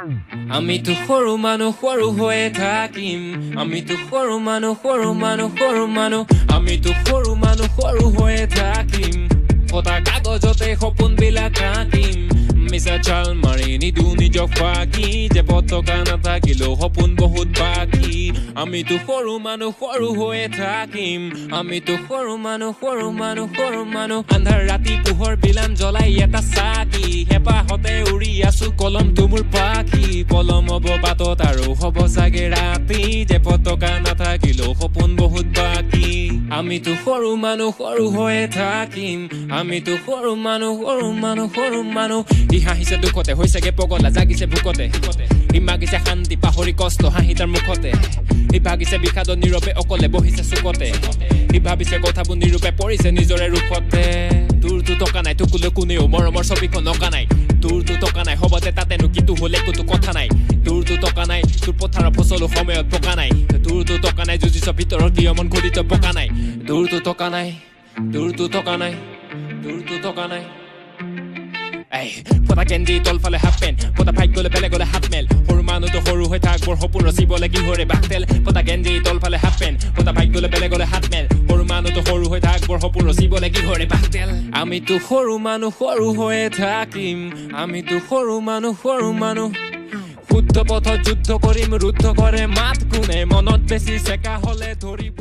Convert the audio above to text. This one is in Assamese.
আমিতো সৰু মানুহ সৰু হৈয়ে থাকিম আমিতো সৰু মানুহ আমিতো সৰু মানুহ সৰু হৈয়ে থাকিম ফটা কাগজতে সপোনবিলাক আঁকিম মিছা চাল মাৰি নিদু নিজক ফাঁকি যে পতকা নাথাকিলেও সপোন বহুত বাকী আমিতো সৰু মানুহ সৰু হৈয়ে থাকিম আমিতো সৰু মানুহ আন্ধাৰ ৰাতি পোহৰ বিলান জ্বলাই এটা চাকি হেঁপাহতে উৰি আছো কলমটো মোৰ পাখি পলম হ'ব বাটত আৰু হ'ব চাগে ৰাতি যে পতকা নাথাকিলেও সপোন বহুত বাকী আমিতো সৰু মানুহ সৰু হৈয়ে থাকিম আমিতো সৰু মানুহ ই হাঁহিছে দুখতে হৈছেগে পগলা জাগিছে ভোকতে ই মাগিছে শান্তি পাহৰি কষ্ট হাঁহি তাৰ মুখতে ই ভাগিছে বিষাদত নীৰৱে অকলে বহিছে চুকতে ই ভাবিছে কথাবোৰ নিৰূপে পৰিছে নিজৰে ৰূপতে তোৰতো টকা নাই তোকলৈ কোনেও মৰমৰ ছবিখন অঁকা নাই তোৰতো টকা নাই হবতে তাতেনো কিন্তু হলে একোতো কথা নাই তোৰতো টকা নাই তোৰ পথাৰৰ ফচলো সময়ত পকা নাই তোৰতো টকা নাই যুঁজিছ ভিতৰত দিয় মন ঘূৰিত পকা নাই তোৰতো টকা নাই ফটা কেন্দ্ৰি তলফালে হাফ পেণ্ট ফটা ফাইট গলে বেলেগ গলে হাত মেল সৰু মানুহতো সৰু হৈ থাক বৰ সপোন ৰচিবলে কি হৰে বাকতেল ফটা কেন্দ্ৰি তলফালে হাফ পেণ্ট ফটা ফাইট গলে বেলেগ গলে হাত মেল সৰু মানুহতো সৰু হৈ থাক বৰ সপোন ৰচিবলে কি হৰে বাকতেল আমিতো সৰু মানুহ সৰু হৈয়ে থাকিম আমিতো সৰু মানুহ শুদ্ধ পথত যুদ্ধ কৰিম ৰুদ্ধ কৰে মাত কোনে মনত বেছি চেকা হলে ধৰিব